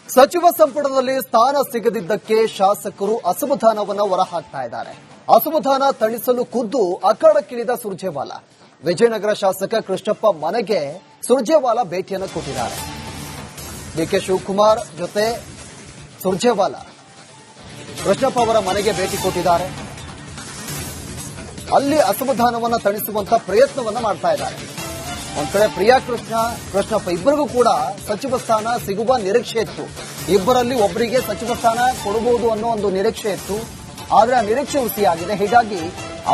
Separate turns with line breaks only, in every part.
ಸಚಿವ ಸಂಪುಟದಲ್ಲಿ ಸ್ಥಾನ ಸಿಗದಿದ್ದಕ್ಕೆ ಶಾಸಕರು ಅಸಮಾಧಾನವನ್ನು ಹೊರಹಾಕ್ತಾ ಇದ್ದಾರೆ. ಅಸಮಾಧಾನ ತಣಿಸಲು ಖುದ್ದು ಅಖಾಡಕ್ಕಿಳಿದ ಸುರ್ಜೇವಾಲಾ. ವಿಜಯನಗರ ಶಾಸಕ ಕೃಷ್ಣಪ್ಪ ಮನೆಗೆ ಸುರ್ಜೇವಾಲಾ ಭೇಟಿಯನ್ನು ಕೊಟ್ಟಿದ್ದಾರೆ. ಡಿಕೆ ಶಿವಕುಮಾರ್ ಜೊತೆ ಸುರ್ಜೇವಾಲಾ ಕೃಷ್ಣಪ್ಪ ಅವರ ಮನೆಗೆ ಭೇಟಿ ಕೊಟ್ಟಿದ್ದಾರೆ. ಅಲ್ಲಿ ಅಸಮಾಧಾನವನ್ನು ತಣಿಸುವಂತ ಪ್ರಯತ್ನವನ್ನ ಮಾಡ್ತಾ ಇದ್ದಾರೆ. ಒಂದ್ ಕಡೆ ಪ್ರಿಯಾ ಕೃಷ್ಣಪ್ಪ ಇಬ್ಬರಿಗೂ ಕೂಡ ಸಚಿವ ಸ್ಥಾನ ಸಿಗುವ ನಿರೀಕ್ಷೆ ಇತ್ತು. ಇಬ್ಬರಲ್ಲಿ ಒಬ್ಬರಿಗೆ ಸಚಿವ ಸ್ಥಾನ ಕೊಡಬಹುದು ಅನ್ನೋ ಒಂದು ನಿರೀಕ್ಷೆ ಇತ್ತು. ಆದ್ರೆ ಆ ನಿರೀಕ್ಷೆ ಹುಸಿಯಾಗಿದೆ. ಹೀಗಾಗಿ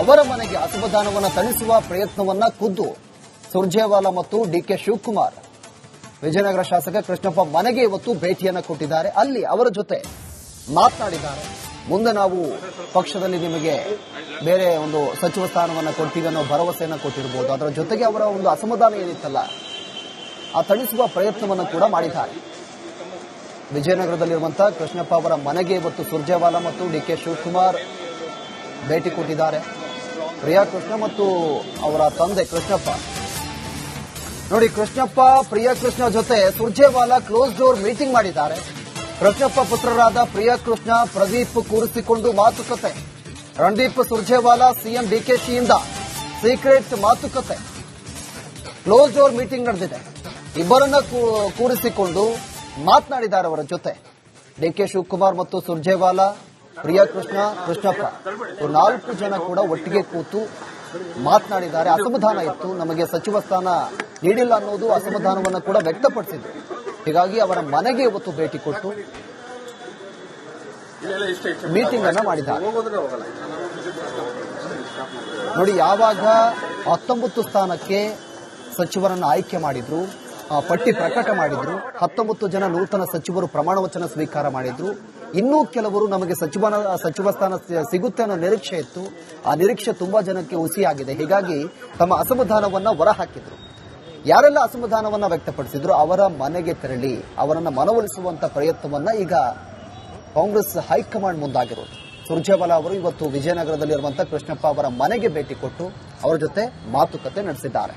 ಅವರ ಮನೆಗೆ ಅಸಮಾಧಾನವನ್ನು ತಣಿಸುವ ಪ್ರಯತ್ನವನ್ನ ಖುದ್ದು ಸುರ್ಜೇವಾಲಾ ಮತ್ತು ಡಿಕೆ ಶಿವಕುಮಾರ್ ವಿಜಯನಗರ ಶಾಸಕ ಕೃಷ್ಣಪ್ಪ ಮನೆಗೆ ಇವತ್ತು ಭೇಟಿಯನ್ನು ಕೊಟ್ಟಿದ್ದಾರೆ. ಅಲ್ಲಿ ಅವರ ಜೊತೆ ಮಾತನಾಡಿದ್ದಾರೆ. ಮುಂದೆ ನಾವು ಪಕ್ಷದಲ್ಲಿ ನಿಮಗೆ ಬೇರೆ ಒಂದು ಸಚಿವ ಸ್ಥಾನವನ್ನು ಕೊಡ್ತೀವಿ ಅನ್ನೋ ಭರವಸೆಯನ್ನು ಕೊಟ್ಟಿರಬಹುದು. ಅದರ ಜೊತೆಗೆ ಅವರ ಒಂದು ಅಸಮಾಧಾನ ಏನಿತ್ತಲ್ಲ ಆ ತಣಿಸುವ ಪ್ರಯತ್ನವನ್ನು ಕೂಡ ಮಾಡಿದ್ದಾರೆ. ವಿಜಯನಗರದಲ್ಲಿರುವಂತಹ ಕೃಷ್ಣಪ್ಪ ಅವರ ಮನೆಗೆ ಇವತ್ತು ಸುರ್ಜೇವಾಲಾ ಮತ್ತು ಡಿಕೆ ಶಿವಕುಮಾರ್ ಭೇಟಿ ಕೊಟ್ಟಿದ್ದಾರೆ. ಪ್ರಿಯಾ ಕೃಷ್ಣ ಮತ್ತು ಅವರ ತಂದೆ ಕೃಷ್ಣಪ್ಪ ನೋಡಿ, ಕೃಷ್ಣಪ್ಪ ಪ್ರಿಯಾ ಕೃಷ್ಣ ಜೊತೆ ಸುರ್ಜೇವಾಲಾ ಕ್ಲೋಸ್ ಡೋರ್ ಮೀಟಿಂಗ್ ಮಾಡಿದ್ದಾರೆ. ಕೃಷ್ಣಪ್ಪ ಪುತ್ರರಾದ ಪ್ರಿಯಾ ಕೃಷ್ಣ ಪ್ರದೀಪ್ ಕೂರಿಸಿಕೊಂಡು ಮಾತುಕತೆ. ರಣದೀಪ್ ಸುರ್ಜೇವಾಲಾ ಸಿಎಂ ಡಿಕೆಶಿಯಿಂದ ಸೀಕ್ರೆಟ್ ಮಾತುಕತೆ. ಕ್ಲೋಸ್ ಡೋರ್ ಮೀಟಿಂಗ್ ನಡೆದಿದೆ. ಇಬ್ಬರನ್ನ ಕೂರಿಸಿಕೊಂಡು ಮಾತನಾಡಿದ್ದಾರೆ ಅವರ ಜೊತೆ. ಡಿಕೆ ಶಿವಕುಮಾರ್ ಮತ್ತು ಸುರ್ಜೇವಾಲಾ, ಪ್ರಿಯಾ ಕೃಷ್ಣ, ಕೃಷ್ಣಪ್ಪ 4 ಜನ ಕೂಡ ಒಟ್ಟಿಗೆ ಕೂತು ಮಾತನಾಡಿದ್ದಾರೆ. ಅಸಮಾಧಾನ ಇತ್ತು, ನಮಗೆ ಸಚಿವ ಸ್ಥಾನ ನೀಡಿಲ್ಲ ಅನ್ನೋದು ಅಸಮಾಧಾನವನ್ನು ಕೂಡ ವ್ಯಕ್ತಪಡಿಸಿದ್ರು. ಹೀಗಾಗಿ ಅವರ ಮನೆಗೆ ಇವತ್ತು ಭೇಟಿ ಕೊಟ್ಟು ಮೀಟಿಂಗ್ ಅನ್ನ ಮಾಡಿದ್ದಾರೆ. ನೋಡಿ, ಯಾವಾಗ 19 ಸ್ಥಾನಕ್ಕೆ ಸಚಿವರನ್ನು ಆಯ್ಕೆ ಮಾಡಿದ್ರು, ಪಟ್ಟಿ ಪ್ರಕಟ ಮಾಡಿದ್ರು, 19 ಜನ ನೂತನ ಸಚಿವರು ಪ್ರಮಾಣ ವಚನ ಸ್ವೀಕಾರ ಮಾಡಿದ್ರು. ಇನ್ನೂ ಕೆಲವರು ನಮಗೆ ಸಚಿವ ಸ್ಥಾನ ಸಿಗುತ್ತೆ ಅನ್ನೋ ನಿರೀಕ್ಷೆ ಇತ್ತು. ಆ ನಿರೀಕ್ಷೆ ತುಂಬಾ ಜನಕ್ಕೆ ಹುಸಿಯಾಗಿದೆ. ಹೀಗಾಗಿ ತಮ್ಮ ಅಸಮಾಧಾನವನ್ನ ಹೊರಹಾಕಿದ್ರು. ಯಾರೆಲ್ಲ ಅಸಮಾಧಾನವನ್ನ ವ್ಯಕ್ತಪಡಿಸಿದ್ರು ಅವರ ಮನೆಗೆ ತೆರಳಿ ಅವರನ್ನ ಮನವೊಲಿಸುವಂತ ಪ್ರಯತ್ನವನ್ನ ಈಗ ಕಾಂಗ್ರೆಸ್ ಹೈಕಮಾಂಡ್ ಮುಂದಾಗಿರೋದು. ಸುರ್ಜೇವಾಲಾ ಅವರು ಇವತ್ತು ವಿಜಯನಗರದಲ್ಲಿರುವಂತಹ ಕೃಷ್ಣಪ್ಪ ಅವರ ಮನೆಗೆ ಭೇಟಿ ಕೊಟ್ಟು ಅವರ ಜೊತೆ ಮಾತುಕತೆ ನಡೆಸಿದ್ದಾರೆ.